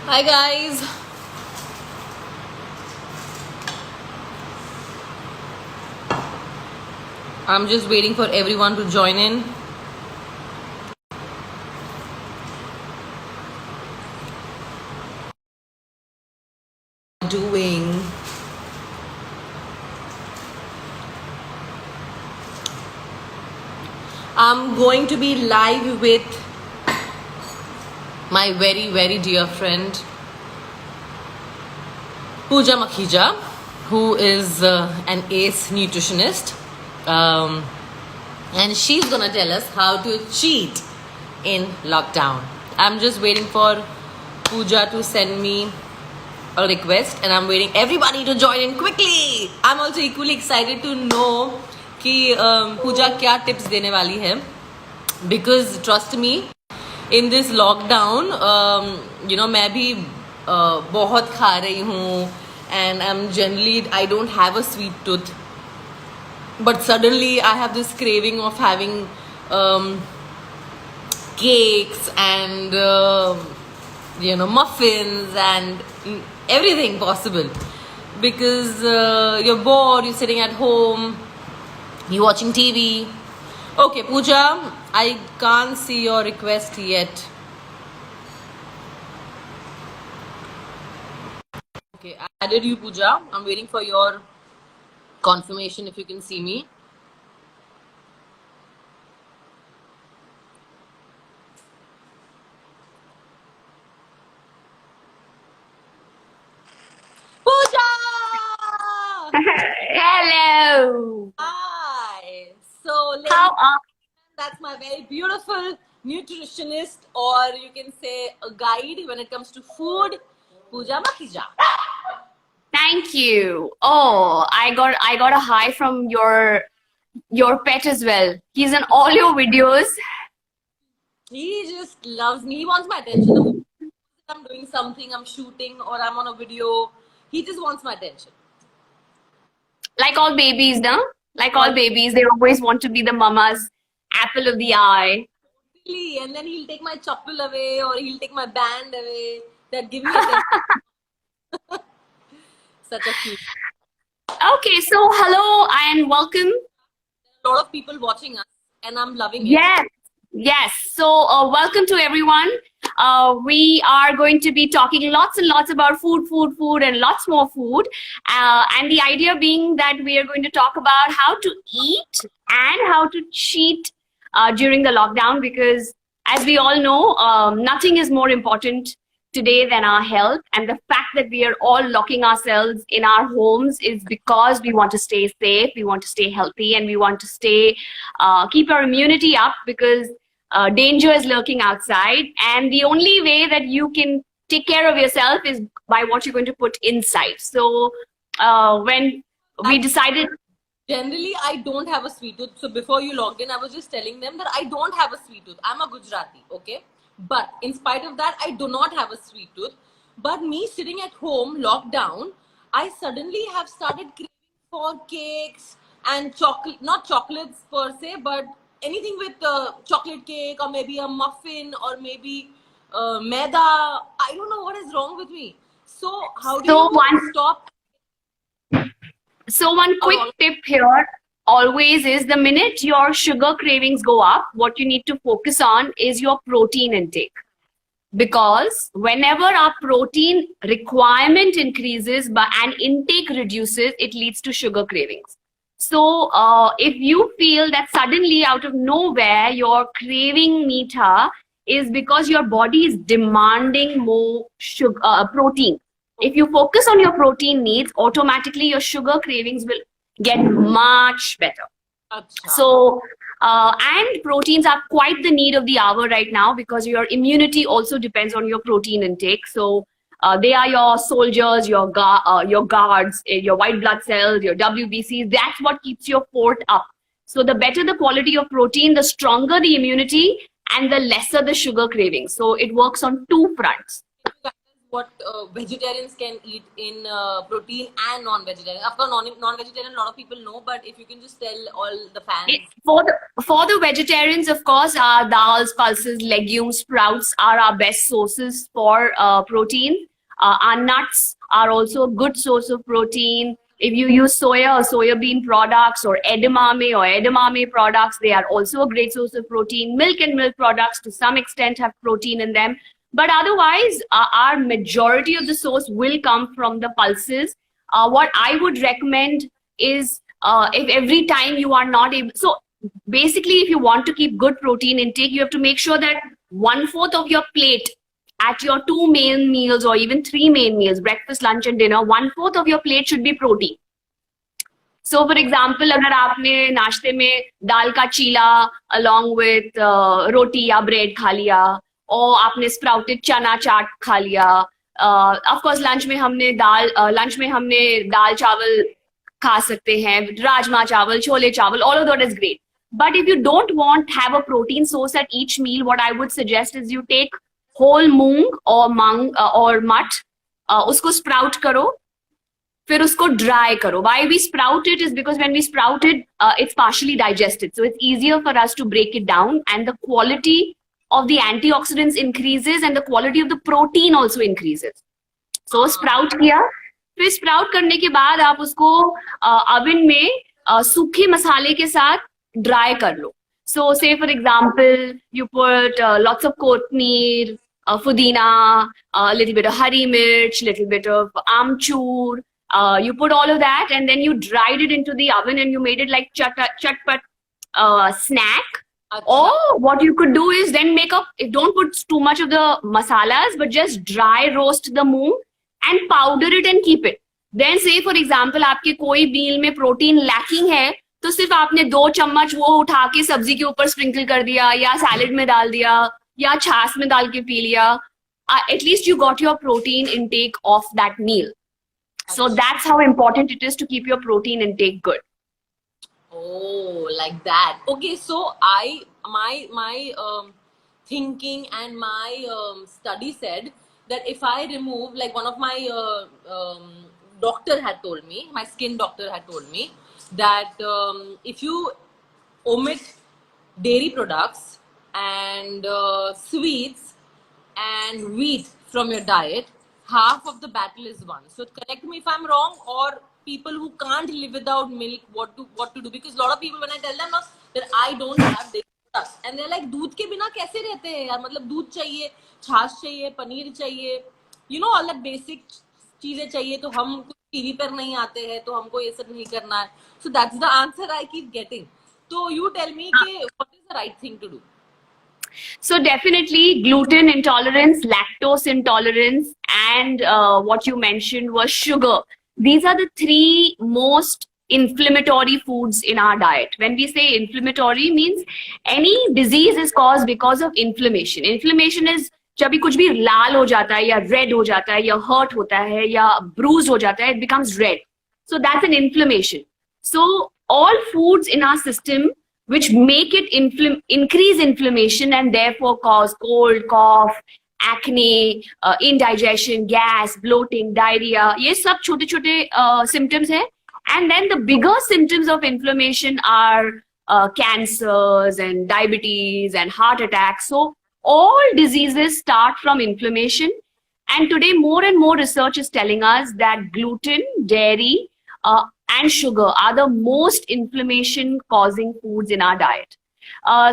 Hi guys. I'm just waiting for everyone to join in. Doing I'm going to be live with my very dear friend Pooja Makhija, who is an ace nutritionist, and she's gonna tell us how to cheat in lockdown. I'm just waiting for Pooja to send me a request, and I'm waiting everybody to join in quickly. I'm also equally excited to know कि पूजा क्या tips देने वाली है, because trust me, in this lockdown, मैं भी बहुत खा रही हूँ, and I don't have a sweet tooth, but suddenly I have this craving of having cakes and muffins and everything possible, because you're bored, you're sitting at home, you're watching TV. Okay, Pooja, I can't see your request yet. Okay, I added you, Pooja. I'm waiting for your confirmation if you can see me. Pooja! Hello. Hi. So, How are that's my very beautiful nutritionist, or you can say a guide when it comes to food, Pooja Makhija. Thank you. Oh, I got a hi from your pet as well. He's in all your videos. He just loves me. He wants my attention. The moment I'm doing something, I'm shooting, or I'm on a video, he just wants my attention. Like all babies, no? Like all babies, they always want to be the mama's apple of the eye. Really, and then he'll take my chappal away, or he'll take my band away. That give me attention. Such a cute. Okay, so hello and welcome. A lot of people watching us, and I'm loving it. Yes. So welcome to everyone. We are going to be talking lots and lots about food, and lots more food. And the idea being that we are going to talk about how to eat and how to cheat during the lockdown, because as we all know, nothing is more important today than our health. And the fact that we are all locking ourselves in our homes is because we want to stay safe, we want to stay healthy, and we want to stay keep our immunity up, because danger is lurking outside, and the only way that you can take care of yourself is by what you're going to put inside. So when we decided, generally I don't have a sweet tooth. So before you logged in, I was just telling them that I don't have a sweet tooth. I'm a Gujarati, okay? But in spite of that, I do not have a sweet tooth. But me sitting at home, locked down, I suddenly have started craving for cakes and chocolate, not chocolates per se, but anything with chocolate cake, or maybe a muffin, or maybe maida. I don't know what is wrong with me. So how do you stop? So one quick tip here always is, the minute your sugar cravings go up, what you need to focus on is your protein intake. Because whenever our protein requirement increases and intake reduces, it leads to sugar cravings. So if you feel that suddenly out of nowhere you're craving meetha, is because your body is demanding more sugar, protein. If you focus on your protein needs, automatically your sugar cravings will get much better. Achha. So, and proteins are quite the need of the hour right now, because your immunity also depends on your protein intake. So they are your soldiers, your guards, your white blood cells, your WBCs. That's what keeps your fort up. So the better the quality of protein, the stronger the immunity, and the lesser the sugar cravings. So it works on two fronts. what vegetarians can eat in protein and non-vegetarian. Of course, non-vegetarian a lot of people know, but if you can just tell all the fans. For the vegetarians, of course, our dals, pulses, legumes, sprouts are our best sources for protein. Our nuts are also a good source of protein. If you use soya or soybean products or edamame products, they are also a great source of protein. Milk and milk products to some extent have protein in them. But otherwise, our majority of the source will come from the pulses. What I would recommend is if every time you are not able, so basically, if you want to keep good protein intake, you have to make sure that 1/4 of your plate at your 2 main meals or even 3 main meals, breakfast, lunch and dinner, 1/4 of your plate should be protein. So for example, अगर आपने नाश्ते में दाल का चीला along with रोटी या bread खा लिया, और आपने स्प्राउटेड चना चाट खा लिया, ऑफ कोर्स लंच में हमने दाल चावल खा सकते हैं, राजमा चावल, छोले चावल, all of that is great. But if you don't want have a protein source at each meal, what I would suggest is you take whole moong or mut, उसको sprout करो, फिर उसको dry करो. Why we sprout it is because when we sprout it, it's partially digested, so it's easier for us to break it down, and the quality of the antioxidants increases and the quality of the protein also increases. So sprout किया, फिर sprout करने के बाद आप उसको oven में सूखे मसाले के साथ dry कर लो. So say for example, you put lots of kothmeer, pudina, a little bit of hari mirch, little bit of amchur. You put all of that and then you dried it into the oven and you made it like chatpat snack. Or what you could do is then don't put too much of the masalas, but just dry roast the moong and powder it and keep it. Then say for example, आपके कोई meal में protein lacking है, तो सिर्फ आपने 2 चम्मच वो उठा के सब्जी के ऊपर sprinkle कर दिया, या सैलेड में डाल दिया, या छाछ में डाल के पी लिया. At least you got your protein intake of that meal. So that's how important it is to keep your protein intake good. Oh, like that. Okay, so my thinking and my study said that if I remove, like one of my doctor had told me, my skin doctor had told me that if you omit dairy products and sweets and wheat from your diet, half of the battle is won. So correct me if I'm wrong, or people who can't live without milk, what to do, because a lot of people, when I tell them that I don't have dairy products, and they're like, दूध के बिना कैसे रहते हैं यार, मतलब दूध चाहिए, छाछ चाहिए, पनीर चाहिए, you know, all that basic चीजें चाहिए, तो हम कुछ टीवी पर नहीं आते हैं, तो हमको ये सब नहीं करना है. So that's the answer I keep getting. So you tell me what is the right thing to do? So definitely gluten intolerance, lactose intolerance, and what you mentioned was sugar. These are the 3 most inflammatory foods in our diet. When we say inflammatory, means any disease is caused because of inflammation. Inflammation is जब भी कुछ भी लाल हो जाता है, या red हो जाता है, या hurt होता है, या bruised हो जाता है, it becomes red. So that's an inflammation. So all foods in our system which make it increase inflammation and therefore cause cold, cough, acne, indigestion, gas, bloating, diarrhea, ये सब छोटे-छोटे symptoms हैं. And then the bigger symptoms of inflammation are cancers and diabetes and heart attacks. So all diseases start from inflammation. And today more and more research is telling us that gluten, dairy, and sugar are the most inflammation causing foods in our diet.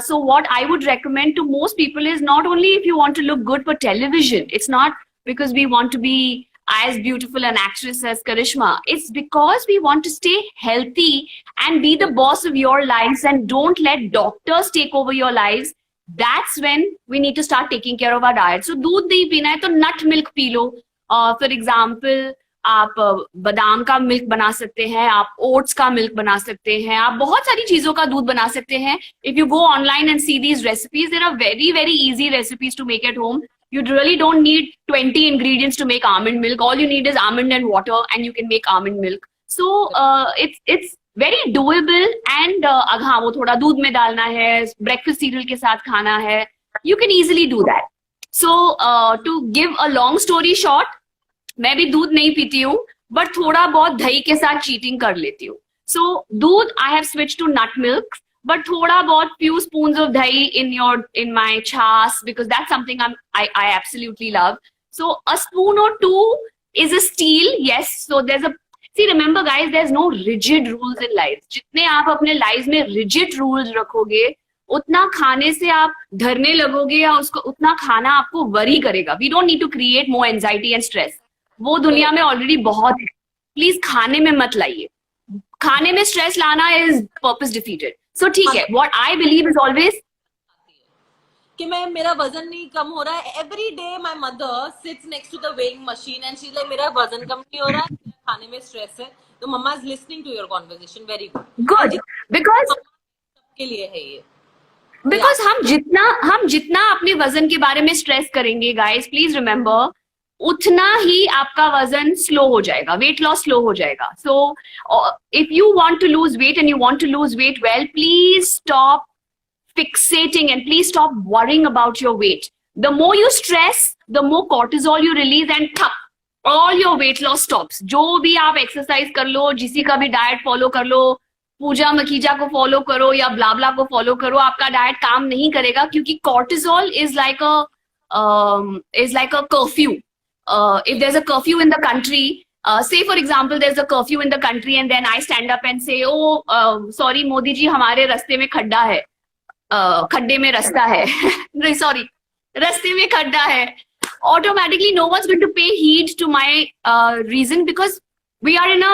So what I would recommend to most people is, not only if you want to look good for television, it's not because we want to be as beautiful an actress as Karishma, it's because we want to stay healthy and be the boss of your lives and don't let doctors take over your lives. That's when we need to start taking care of our diet. So दूध नहीं पीना है तो nut milk P low. For example, आप बादाम का milk बना सकते हैं, आप ओट्स का मिल्क बना सकते हैं, आप बहुत सारी चीजों का दूध बना सकते हैं. If you go online and see these recipes, there are very, very easy recipes to make at home. You really don't need 20 ingredients to make almond milk. All you need is almond and water and you can make almond milk. So it's very doable. And अगर हाँ वो थोड़ा दूध में डालना है, breakfast cereal के साथ खाना है, you can easily do that. So to give a long story short, मैं भी दूध नहीं पीती हूँ, बट थोड़ा बहुत दही के साथ चीटिंग कर लेती हूँ. So दूध I have switched to nut milk, but थोड़ा बहुत few spoons of dahi in my chas, because that's something I absolutely love. So a spoon or two is a steal, yes. So see, remember guys, there's no rigid rules in life. जितने आप अपने lives में rigid rules रखोगे, उतना खाने से आप धरने लगोगे या उसको उतना खाना आपको वरी करेगा. We don't need to create more anxiety and stress. वो दुनिया में ऑलरेडी बहुत है. प्लीज खाने में मत लाइए. खाने में स्ट्रेस लाना इज पर्पस डिफीटेड. सो ठीक है, what I believe is always कि मेरा वजन नहीं कम हो रहा है. Every day my mother sits next to the weighing machine and she is like मेरा वजन कम नहीं हो रहा है, खाने में स्ट्रेस है. तो mama is listening to your conversation. Very good, because के लिए है ये. बिकॉज हम जितना अपने वजन के बारे में स्ट्रेस करेंगे गाइस, प्लीज रिमेम्बर, उतना ही आपका वजन स्लो हो जाएगा, वेट लॉस स्लो हो जाएगा. So if you want to lose weight and you want to lose weight well, please stop fixating and please stop worrying about your weight. The more you stress, the more cortisol you release and all your weight loss stops. जो भी आप exercise कर लो, जिसी का भी diet follow कर लो, पूजा मखीजा को follow करो या ब्लाब्ला को फॉलो करो, आपका डाइट काम नहीं करेगा, क्योंकि cortisol is like a curfew. If there's a curfew in the country, say for example there's a curfew in the country and then I stand up and say, oh sorry Modi ji, हमारे रास्ते में खड्डा है, खड्डे में रास्ता है, नहीं सॉरी, रास्ते में खड्डा है. Automatically no one's going to pay heed to my reason, because we are in a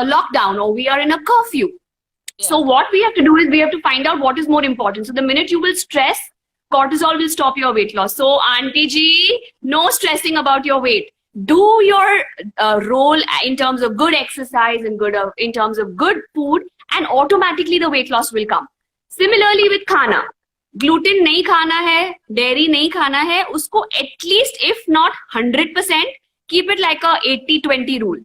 lockdown or we are in a curfew. Yeah. So what we have to do is we have to find out what is more important. So the minute you will stress, cortisol will stop your weight loss. So auntie ji, no stressing about your weight. Do your role in terms of good exercise and in terms of good food, and automatically the weight loss will come. Similarly with खाना, gluten नहीं खाना है, dairy नहीं खाना है, उसको at least if not 100%, keep it like a 80-20 rule.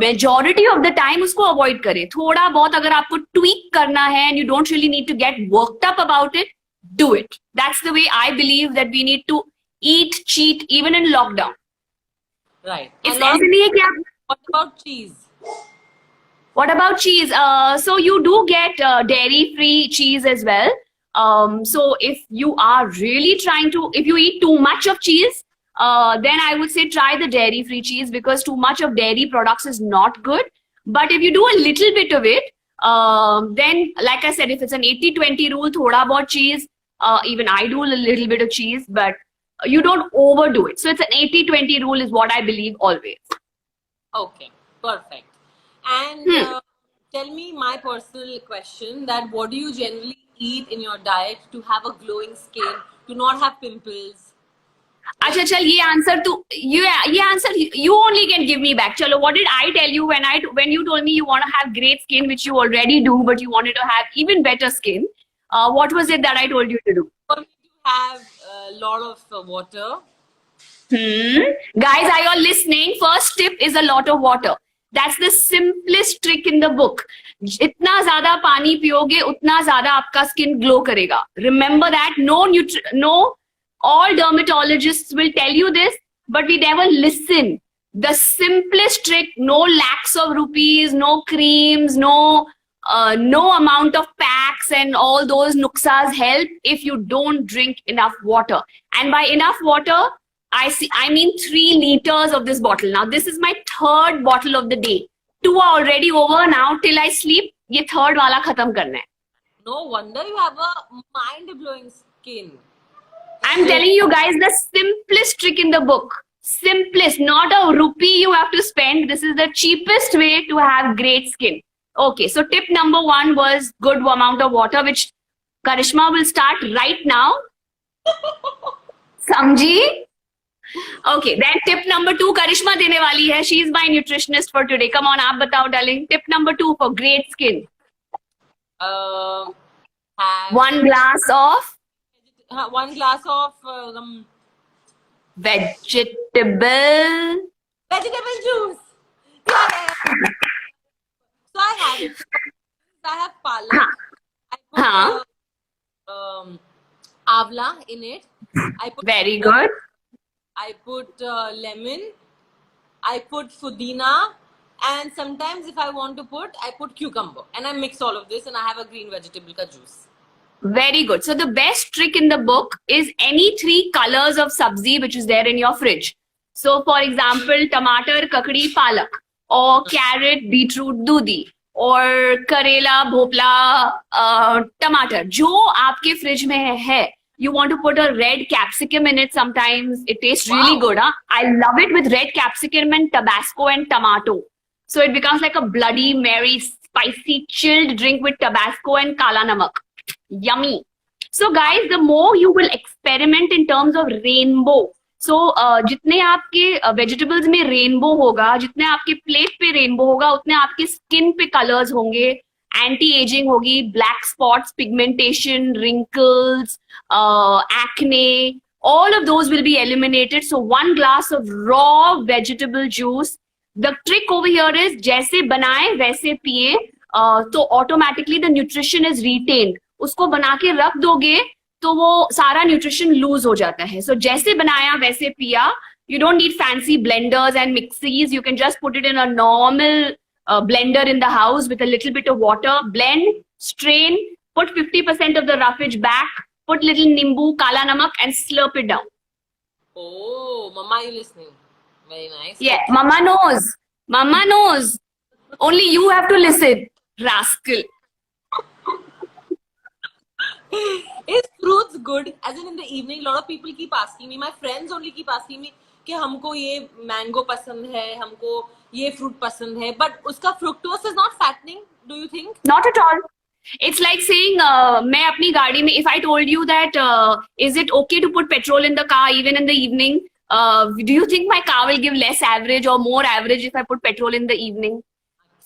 Majority of the time उसको avoid करें. थोड़ा बहुत अगर आपको tweak करना है and you don't really need to get worked up about it, do it. That's the way I believe that we need to eat, cheat even in lockdown. Right. इसलिए कि आप, what about cheese? What about cheese? So you do get dairy-free cheese as well. So if you are really trying to, if you eat too much of cheese, then I would say try the dairy-free cheese, because too much of dairy products is not good. But if you do a little bit of it, then like I said, if it's an 80-20 rule, thoda bahut cheese, even I do a little bit of cheese, but you don't overdo it. So it's an 80-20 rule is what I believe always. Okay, perfect. And tell me my personal question, that what do you generally eat in your diet to have a glowing skin, to not have pimples? अच्छा चल, ये answer तू, ये answer you only can give me back. चलो, what did I tell you when you told me you want to have great skin, which you already do, but you wanted to have even better skin? What was it that I told you to do? For me to have a lot of water. Guys, are you all listening? First tip is a lot of water. That's the simplest trick in the book. जितना ज्यादा पानी पियोगे उतना ज्यादा आपका skin glow करेगा. Remember that. No, all dermatologists will tell you this, but we never listen. The simplest trick, no lakhs of rupees, no creams, no amount of packs and all those nuksas help if you don't drink enough water. And by enough water, I mean 3 liters of this bottle. Now, this is my 3rd bottle of the day. 2 are already over now. Till I sleep, ये 3rd वाला खत्म करना है. No wonder you have a mind-blowing skin. I'm telling you guys the simplest trick in the book. Simplest, not a rupee you have to spend. This is the cheapest way to have great skin. Okay, so tip number 1 was good amount of water, which Karishma will start right now. Samjhi? Okay, then tip number 2, Karishma dene wali hai. She is my nutritionist for today. Come on, aap batao, darling. Tip number 2 for great skin. Have 1 glass of 1 glass of vegetable juice. Yeah. So I have it. I have palak. I put avla in it. I put very good. I put lemon, I put pudina, and sometimes if I want to put, I put cucumber, and I mix all of this, and I have a green vegetable ka juice. Very good. So the best trick in the book is any 3 colors of sabzi which is there in your fridge. So for example, tomato, kakdi, palak, or carrot, beetroot, dudi, or karela, bhopla, tomato. जो आपके fridge में है, you want to put a red capsicum in it sometimes. It tastes really Wow. good. Huh? I love it with red capsicum and Tabasco and tomato. So it becomes like a bloody Mary spicy chilled drink with Tabasco and Kala Namak. Yummy. So guys, the more you will experiment in terms of rainbow. So जितने आपके vegetables में rainbow होगा, जितने आपके plate पे rainbow होगा, उतने आपके skin पे colors होंगे, anti-aging होगी, black spots, pigmentation, wrinkles, acne, all of those will be eliminated. So 1 glass of raw vegetable juice. The trick over here is जैसे बनाए वैसे पिए, तो automatically the nutrition is retained. उसको बना के रख दोगे तो वो सारा न्यूट्रिशन लूज हो जाता है. सो जैसे बनाया वैसे पिया. You don't need fancy blenders and mixies. You can just put it in a normal blender in the house with a little bit of water. Blend, strain, put 50% of the roughage back, put little nimbu, kala namak, and slurp it down. Oh, Mama, are you listening? Very nice. Yeah, Mama knows. Mama knows. Only you have to listen, rascal. Is fruits good? As in the evening, a lot of people keep asking me. My friends only keep asking me कि हमको ये mango पसंद है, हमको ये fruit पसंद है. But उसका fructose is not fattening. Do you think? Not at all. It's like saying, मैं अपनी गाड़ी में, if I told you that, is it okay to put petrol in the car even in the evening? Do you think my car will give less average or more average if I put petrol in the evening?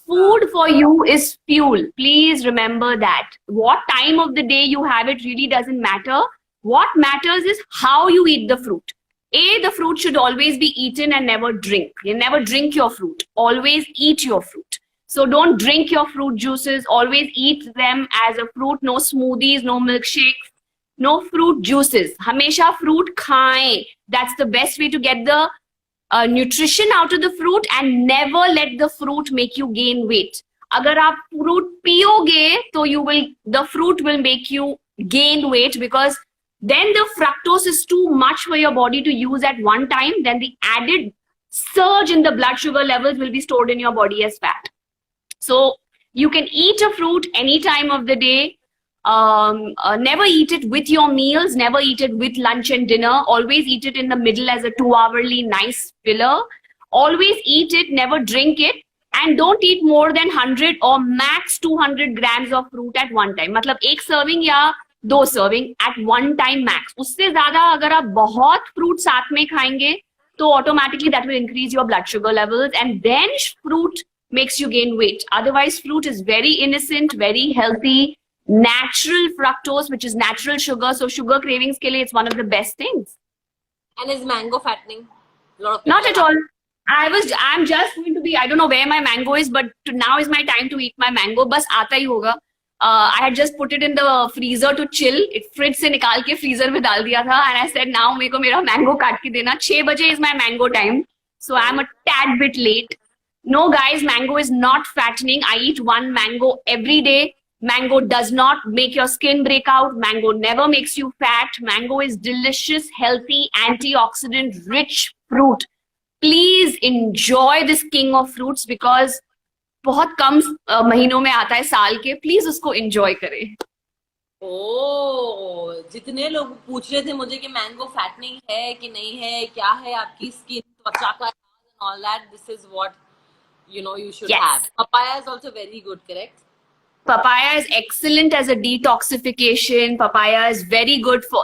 Food for you is fuel. Please remember that. What time of the day you have it really doesn't matter. What matters is how you eat the fruit. The fruit should always be eaten and never drink. You never drink your fruit. Always eat your fruit. So don't drink your fruit juices. Always eat them as a fruit. No smoothies, no milkshakes, no fruit juices. Hamesha fruit khaएं. That's the best way to get the nutrition out of the fruit, and never let the fruit make you gain weight. अगर आप fruit पियोगे तो the fruit will make you gain weight, because then the fructose is too much for your body to use at one time. Then the added surge in the blood sugar levels will be stored in your body as fat. So you can eat a fruit any time of the day. Never eat it with your meals. Never eat it with lunch and dinner. Always eat it in the middle as a 2-hourly nice filler. Always eat it. Never drink it. And don't eat more than 100 or max 200 grams of fruit at one time. मतलब एक serving या 2 serving at one time max. उससे ज़्यादा अगर आप बहुत fruit साथ में खाएंगे तो automatically that will increase your blood sugar levels, and then fruit makes you gain weight. Otherwise, fruit is very innocent, very healthy, natural fructose, which is natural sugar. So sugar cravings ke liye it's one of the best things. And is mango fattening? A lot of people Not at all. I'm just going to be, I don't know where my mango is, but now is my time to eat my mango. Bas aata hi hoga. I had just put it in the freezer to chill. It fridge se nikal ke freezer mein dal diya tha, and I said now meko mera mango kaat ke dena. 6 baje is my mango time. So I'm a tad bit late. No guys, mango is not fattening. I eat 1 mango every day. Mango does not make your skin break out. Mango never makes you fat. Mango is delicious, healthy, antioxidant rich fruit. Please enjoy this king of fruits, because बहुत कम महीनों में आता है साल के. Please उसको enjoy करें. ओह, जितने लोग पूछ रहे थे मुझे कि मैंगो फैटनिंग है कि नहीं है, क्या है आपकी स्किन, त्वचा का and all that, this is what you should Yes. have. Papaya is also very good, correct? Papaya is excellent as a detoxification. Papaya is very good for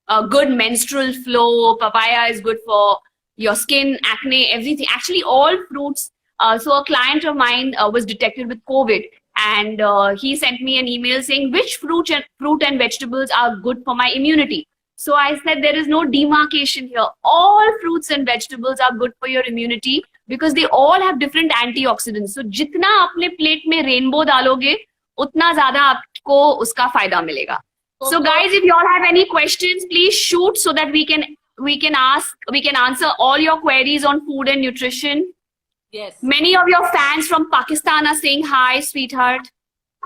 a good menstrual flow. Papaya is good for your skin, acne, everything. Actually, all fruits. So a client of mine was detected with COVID, and he sent me an email saying which fruit and vegetables are good for my immunity. So I said there is no demarcation here. All fruits and vegetables are good for your immunity, because they all have different antioxidants. So जितना अपने plate में rainbow डालोगे उतना ज़्यादा आपको उसका फायदा मिलेगा. So guys, if you all have any questions, please shoot so that we can we can answer all your queries on food and nutrition. Yes. Many of your fans from Pakistan are saying hi, sweetheart.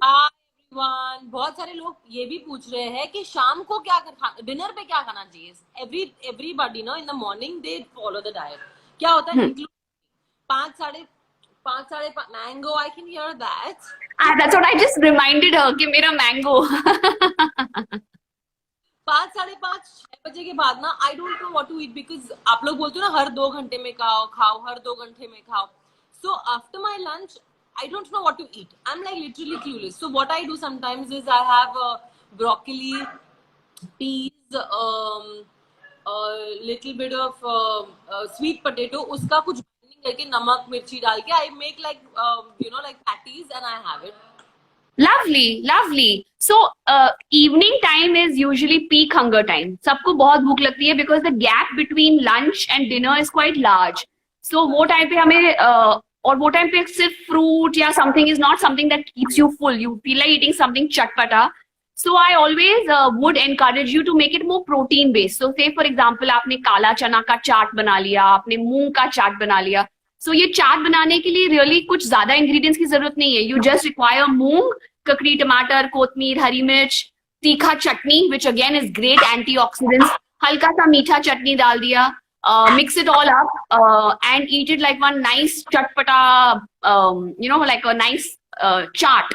Hi everyone. बहुत सारे लोग ये भी पूछ रहे हैं कि शाम को क्या डिनर पे क्या खाना चाहिए. Everybody in the morning they follow the diet. क्या होता है? Include 5 mango. I can hear that. That's what I just reminded her कि मेरा mango. 5-5:30 बजे के बाद ना I don't know what to eat because आप लोग बोलते हो ना हर 2 घंटे में खाओ हर 2 घंटे में खाओ. So after my lunch, I don't know what to eat. I'm like literally clueless. So what I do sometimes is I have broccoli, peas, a little bit of sweet potato. उसका कुछ grinding करके नमक मिर्ची डाल के I make like like patties and I have it. Lovely, lovely. So evening time is usually peak hunger time. सबको बहुत भूख लगती है because the gap between lunch and dinner is quite large. So वो टाइम पे हमें और वो टाइम पे सिर्फ fruit या something is not something that keeps you full. You feel like eating something चटपटा. So I always would encourage you to make it more protein based. So say for example आपने काला चना का चाट बना लिया, आपने मूंग का चाट बना लिया. So ये चाट बनाने के लिए really कुछ ज्यादा ingredients की जरूरत नहीं है. You just require मूंग, ककड़ी टमाटर, कोतमीर, हरी मिर्च, तीखा चटनी which again is great antioxidants. हल्का सा मीठा चटनी डाल दिया. Mix it all up and eat it like one nice chatpata, like a nice chaat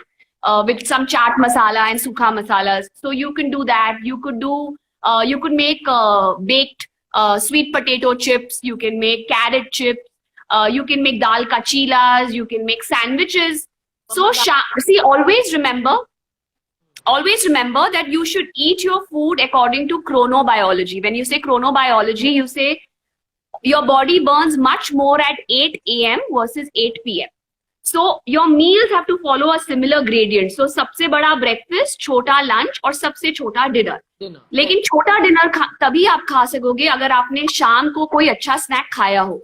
with some chaat masala and sukha masalas. So you can do that. You could make baked sweet potato chips. You can make carrot chips. You can make dal ka chilas. You can make sandwiches. So see, always remember that you should eat your food according to chronobiology. When you say chronobiology, you say your body burns much more at 8 a.m. versus 8 p.m. So your meals have to follow a similar gradient. So सबसे बड़ा breakfast, छोटा lunch और सबसे छोटा dinner. लेकिन छोटा dinner तभी आप खा सकोगे अगर आपने शाम को कोई अच्छा snack खाया हो.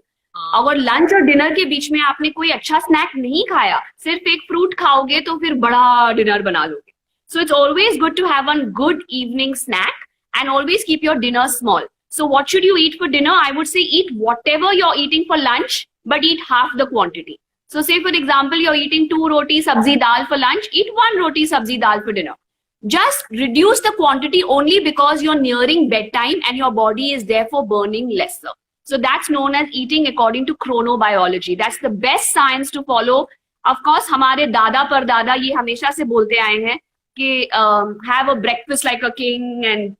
अगर लंच और डिनर के बीच में आपने कोई अच्छा स्नैक नहीं खाया, सिर्फ एक फ्रूट खाओगे तो फिर बड़ा डिनर बना लोगे. So it's always good to have one good evening snack and always keep your dinner small. So what should you eat for dinner? I would say eat whatever you're eating for lunch, but eat half the quantity. So say for example, you're eating 2 roti sabzi dal for lunch, eat 1 roti sabzi dal for dinner. Just reduce the quantity only because you're nearing bedtime and your body is therefore burning lesser. So that's known as eating according to chronobiology. That's the best science to follow. Of course, हमारे दादा परदादा ये हमेशा से बोलते आए हैं कि have a breakfast like a king and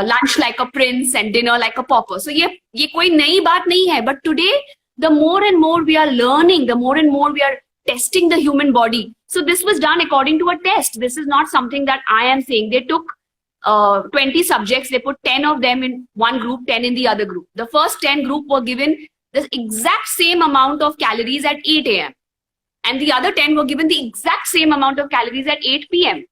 lunch like a prince and dinner like a pauper. So ये कोई नई बात नहीं है. But today, the more and more we are learning, the more and more we are testing the human body. So this was done according to a test. This is not something that I am saying. They took 20 subjects, they put 10 of them in one group, 10 in the other group. The first 10 group were given the exact same amount of calories at 8 a.m. and the other 10 were given the exact same amount of calories at 8 p.m.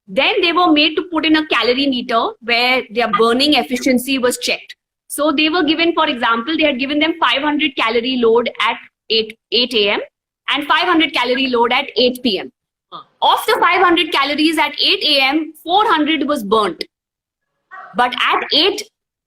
Then they were made to put in a calorie meter where their burning efficiency was checked. So they were given, for example, they had given them 500 calorie load at 8 a.m. and 500 calorie load at 8 p.m. Of the 500 calories at 8 a.m., 400 was burnt. But at 8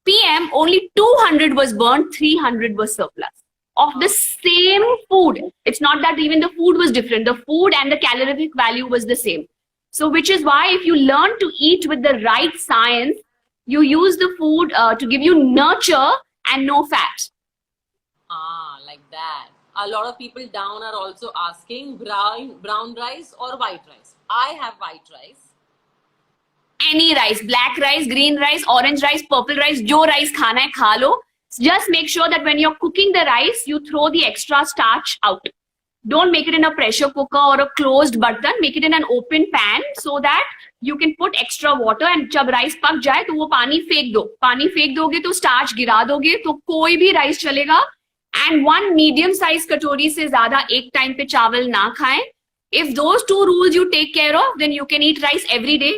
p.m., only 200 was burnt, 300 was surplus. Of the same food. It's not that even the food was different. The food and the calorific value was the same. So which is why if you learn to eat with the right science, you use the food to give you nurture and no fat. Like that. A lot of people down are also asking brown rice or white rice. I have white rice. Any rice, black rice, green rice, orange rice, purple rice, jo rice khana hai, kha lo. Just make sure that when you're cooking the rice, you throw the extra starch out. Don't make it in a pressure cooker or a closed button. Make it in an open pan so that you can put extra water and जब rice पक जाए तो वो पानी फेंक दो. पानी फेंक दोगे तो starch गिरा दोगे तो कोई भी rice चलेगा. And one medium size katori से ज़्यादा एक time पे चावल ना खाएं. If those 2 rules you take care of, then you can eat rice every day.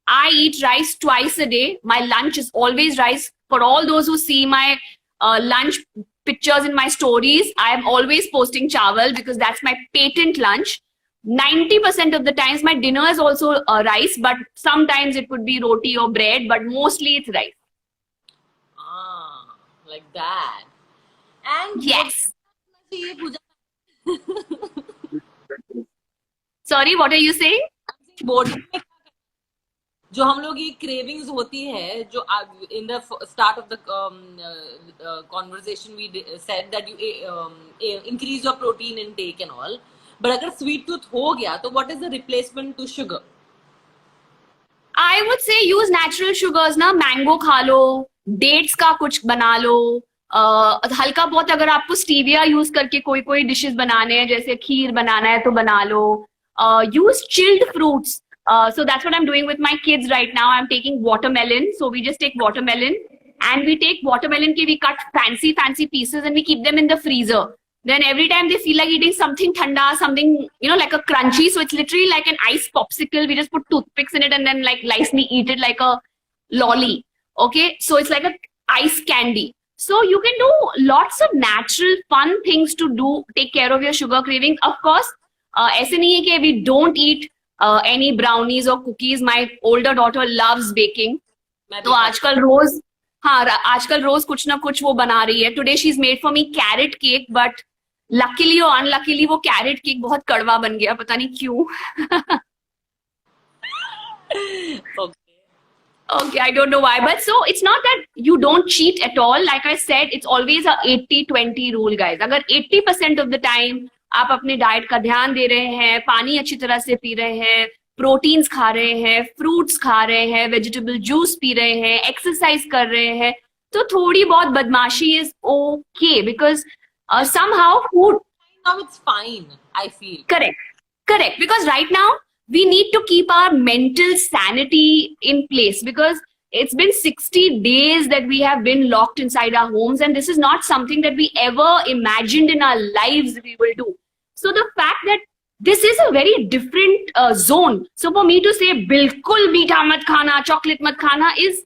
I eat rice twice a day. My lunch is always rice. For all those who see my lunch pictures in my stories, I am always posting chawal because that's my patent lunch. 90% of the times my dinner is also rice, but sometimes it could be roti or bread, but mostly it's rice. like that. And Yes. ये Pooja Sorry, what are you saying? Body में जो हम लोग ये cravings होती है जो in the start of the conversation we said that you increase your protein intake and all, but अगर स्वीट टूथ हो गया तो what is the replacement to sugar? I would say use natural sugars ना, mango खा लो, dates का कुछ बना लो, हल्का बहुत अगर आपको स्टीविया यूज करके कोई कोई डिशेस बनाने हैं, जैसे खीर बनाना है तो बना लो. Use chilled fruits. So that's what I'm doing with my kids right now. I'm taking watermelon. So we just take watermelon and we take watermelon we cut fancy pieces and we keep them in the freezer. Then every time they feel like eating something thanda, something, like a crunchy. So it's literally like an ice popsicle. We just put toothpicks in it and then like lightly eat it like a lolly. Okay. So it's like a ice candy. So you can do lots of natural fun things to do, take care of your sugar cravings. Of course, ऐसे नहीं है कि we don't eat any brownies or cookies. My older daughter loves baking. तो आजकल रोज कुछ ना कुछ वो बना रही है. Today she's made for me carrot cake, but luckily or unluckily वो carrot cake बहुत कड़वा बन गया, पता नहीं क्यों. Okay, I don't know why, but so it's not that you don't cheat at all. Like I said, it's always a 80-20 rule, guys. अगर 80% of the time आप अपने डाइट का ध्यान दे रहे हैं, पानी अच्छी तरह से पी रहे हैं, प्रोटीन्स खा रहे हैं, फ्रूट्स खा रहे हैं, वेजिटेबल जूस पी रहे हैं, एक्सरसाइज कर रहे हैं, तो थोड़ी बहुत बदमाशी is okay, because somehow food. Now it's fine, I feel. Correct. Because right now we need to keep our mental sanity in place, because it's been 60 days that we have been locked inside our homes, and this is not something that we ever imagined in our lives we will do. So the fact that this is a very different zone. So for me to say bilkul meetha mat khana, chocolate mat khana is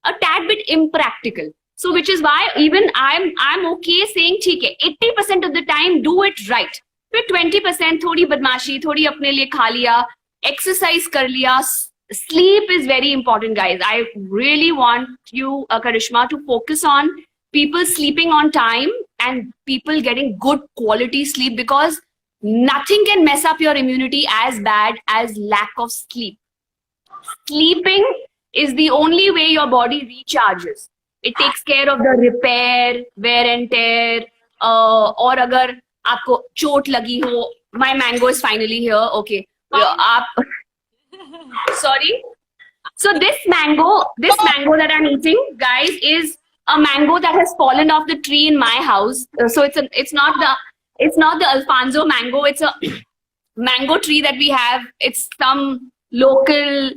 a tad bit impractical. So which is why even I'm okay saying ठीक है, 80% of the time do it right. फिर 20% थोड़ी बदमाशी, थोड़ी अपने लिए खा लिया, exercise कर लिया. Sleep is very important, guys. I really want you, Karishma, to focus on people sleeping on time and people getting good quality sleep, because nothing can mess up your immunity as bad as lack of sleep. Sleeping is the only way your body recharges. It takes care of the repair, wear and tear. और अगर आपको चोट लगी हो, my mango is finally here. Okay, आप sorry. So this mango that I'm eating, guys, is a mango that has fallen off the tree in my house. So it's not the Alfonso mango. It's a mango tree that we have. It's some local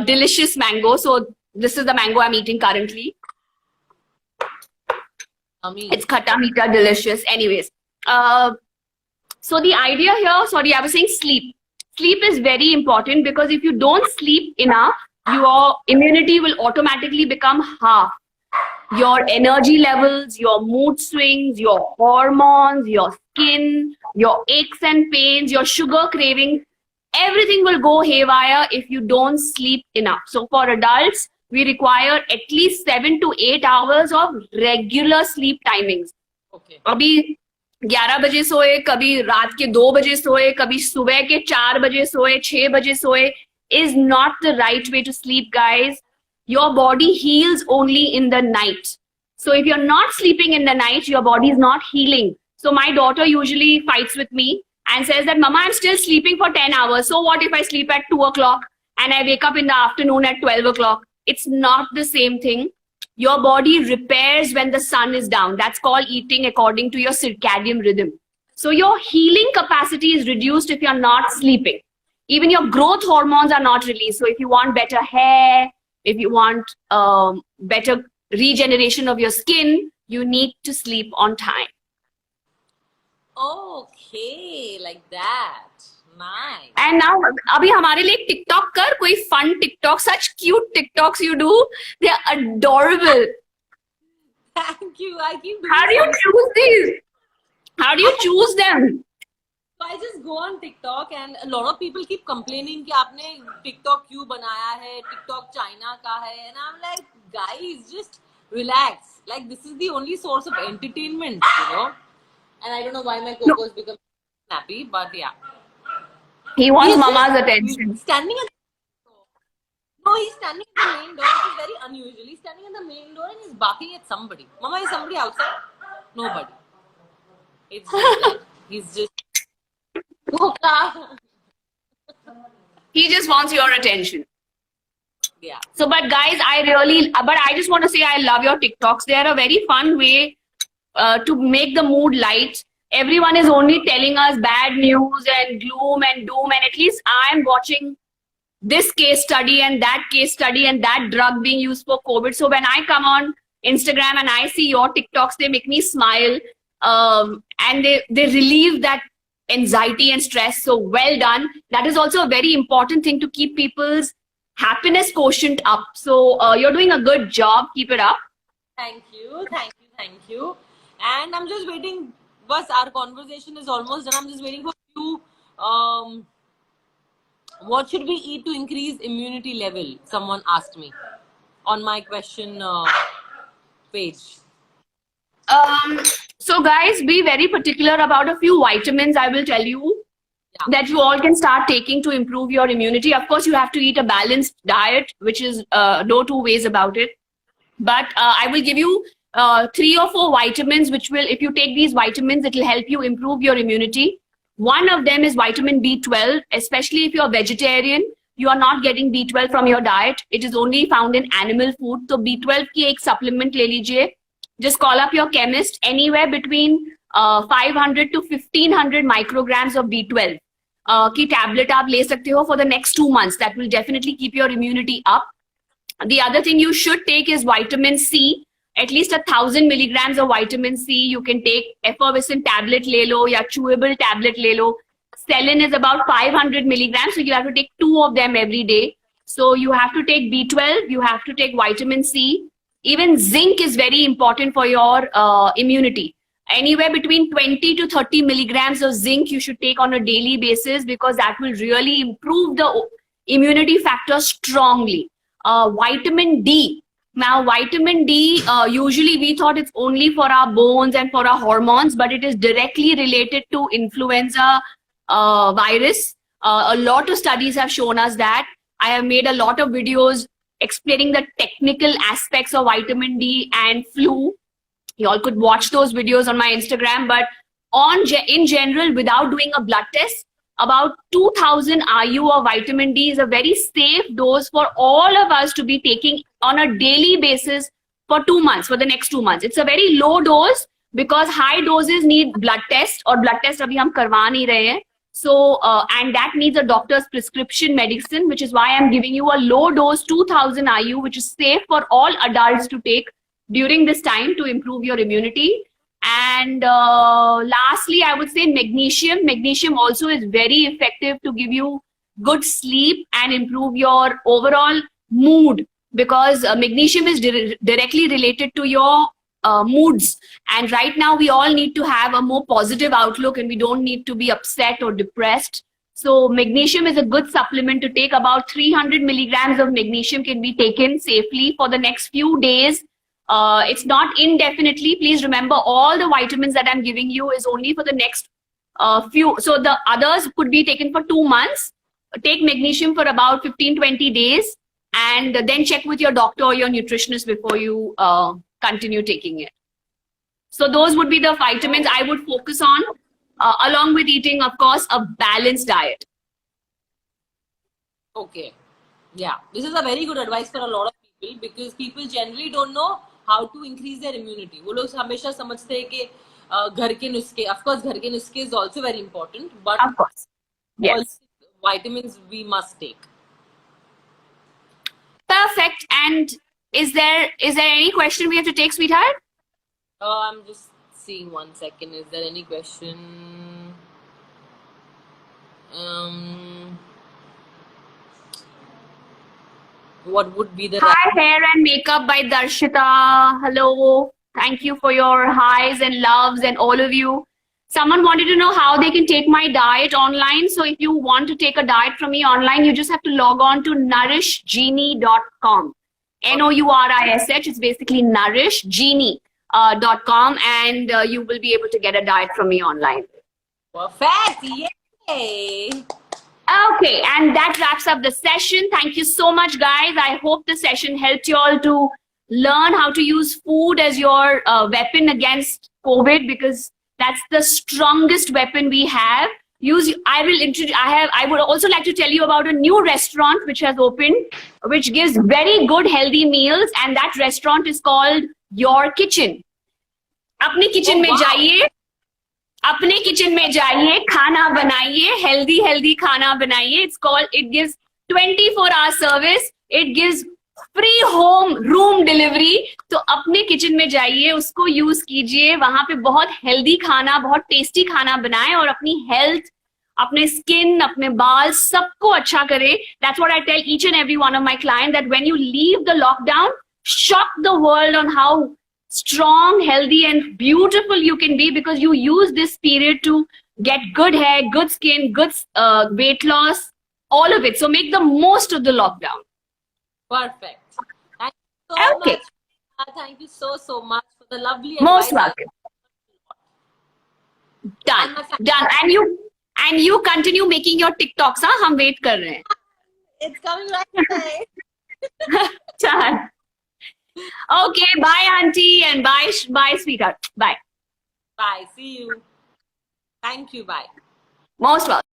delicious mango. So this is the mango I'm eating currently. It's khata meeta, delicious. Anyways, so the idea here, sorry, I was saying sleep. Sleep is very important, because if you don't sleep enough, your immunity will automatically become half. Your energy levels, your mood swings, your hormones, your skin, your aches and pains, your sugar cravings, everything will go haywire if you don't sleep enough. So for adults, we require at least 7 to 8 hours of regular sleep timings. Okay. अभी 11 बजे सोए, कभी रात के 2 बजे सोए, कभी सुबह के 4 बजे सोए, 6 बजे सोए is not the right way to sleep, guys. Your body heals only in the night. So if you're not sleeping in the night, your body is not healing. So my daughter usually fights with me and says that, Mama, I'm still sleeping for 10 hours. So what if I sleep at 2 o'clock and I wake up in the afternoon at 12 o'clock? It's not the same thing. Your body repairs when the sun is down. That's called eating according to your circadian rhythm. So your healing capacity is reduced if you're not sleeping. Even your growth hormones are not released. So if you want better hair, if you want better regeneration of your skin, you need to sleep on time. Okay, like that. Nice. And now, अभी हमारे लिए TikTok कर, कोई fun TikTok, such cute TikToks you do. They're adorable. Thank you. I keep doing How do you choose these? How do you choose them? So I just go on TikTok and a lot of people keep complaining कि आपने TikTok क्यों बनाया है? TikTok China का है. And I'm like, guys, just relax. Like, this is the only source of entertainment, you know. And I don't know why my No, Coco has become snappy, but yeah. he wants He's mama's just attention. standing at no, he's standing at the main door, which is very unusual. He's standing at the main door and he's barking at somebody. Mama, is somebody outside? Nobody. It's just like he's just Coca. He just wants your attention. Yeah. So, but guys, I just want to say I love your TikToks. They are a very fun way to make the mood light. Everyone is only telling us bad news and gloom and doom, and at least I'm watching this case study and that case study and that drug being used for COVID. So when I come on Instagram and I see your TikToks, they make me smile, and they relieve that anxiety and stress. So well done. That is also a very important thing to keep people's happiness quotient up. So you're doing a good job. Keep it up. Thank you, thank you, thank you. And I'm just waiting. Bus, our conversation is almost done. I'm just waiting for you. What should we eat to increase immunity level? Someone asked me on my question page. So guys, be very particular about a few vitamins I will tell you that you all can start taking to improve your immunity. Of course, you have to eat a balanced diet, which is no two ways about it. But I will give you 3 or 4 vitamins, which will, if you take these vitamins, it will help you improve your immunity. One of them is vitamin B12, especially if you're vegetarian. You are not getting B12 from your diet. It is only found in animal food. So B12 की एक supplement ले लीजिए. Just call up your chemist. Anywhere between 500 to 1500 micrograms of B12 की tablet आप ले सकते हो for the next 2 months. That will definitely keep your immunity up. The other thing you should take is vitamin C. At least 1000 milligrams of vitamin C. You can take effervescent tablet ले लो या chewable tablet ले लो. Selin is about 500 milligrams, so you have to take 2 of them every day. So you have to take B12, you have to take vitamin C. Even zinc is very important for your immunity. Anywhere between 20 to 30 milligrams of zinc you should take on a daily basis, because that will really improve the immunity factor strongly. Vitamin D. Now, vitamin D, usually we thought it's only for our bones and for our hormones, but it is directly related to influenza virus. A lot of studies have shown us that. I have made a lot of videos explaining the technical aspects of vitamin D and flu. You all could watch those videos on my Instagram, but in general, without doing a blood test, about 2000 IU of vitamin D is a very safe dose for all of us to be taking on a daily basis for 2 months, for the next 2 months. It's a very low dose because high doses need blood test, or blood test abhi hum karwa nahi rahe hain. So, and that needs a doctor's prescription medicine, which is why I'm giving you a low dose 2000 IU, which is safe for all adults to take during this time to improve your immunity. And lastly, I would say magnesium. Magnesium also is very effective to give you good sleep and improve your overall mood, because magnesium is directly related to your moods. And right now we all need to have a more positive outlook, and we don't need to be upset or depressed. So magnesium is a good supplement to take. About 300 milligrams of magnesium can be taken safely for the next few days. It's not indefinitely. Please remember, all the vitamins that I'm giving you is only for the next few. So the others could be taken for 2 months. Take magnesium for about 15-20 days, and then check with your doctor or your nutritionist before you continue taking it. So those would be the vitamins I would focus on, along with eating, of course, a balanced diet. Okay. Yeah. This is a very good advice for a lot of people, because people generally don't know how to increase their immunity. वो लोग हमेशा समझते हैं कि घर के नुस्खे, of course घर के नुस्खे is also very important, but Of course. Yes. also vitamins we must take. Perfect. And is there any question we have to take, sweetheart? I'm just seeing 1 second. Is there any question? What would be the Hi, hair and makeup by Darshita. Hello. Thank you for your highs and loves and all of you. Someone wanted to know how they can take my diet online. So if you want to take a diet from me online, you just have to log on to nourishgenie.com. NOURISH. It's basically Nourish Genie. .com, and you will be able to get a diet from me online. Perfect. Yay. Okay, and that wraps up the session. Thank you so much, guys. I hope the session helped you all to learn how to use food as your weapon against COVID, because that's the strongest weapon we have. I would also like to tell you about a new restaurant which has opened, which gives very good healthy meals, and that restaurant is called Your Kitchen. अपने kitchen में जाइए, अपने kitchen में जाइए, खाना बनाइए, healthy खाना बनाइए. It gives 24-hour service. It gives free home room delivery. तो अपने किचन में जाइए, उसको यूज कीजिए. वहां पे बहुत हेल्दी खाना, बहुत टेस्टी खाना बनाएं और अपनी हेल्थ, अपने स्किन, अपने बाल, सबको अच्छा करें. That's what I tell each and every one of my clients, that when you leave the lockdown, shock the world on how strong, healthy, and beautiful you can be, because you use this period to get good hair, good skin, good weight loss, all of it. So make the most of the lockdown. Perfect. Thank you so Okay. much. Thank you so much for the lovely Most advice. welcome. Done. And you continue making your TikToks, huh? हम wait कर रहे हैं. It's coming right away. Done. Okay, bye, auntie, and bye, sweetheart. Bye. Bye. See you. Thank you. Bye. Most welcome.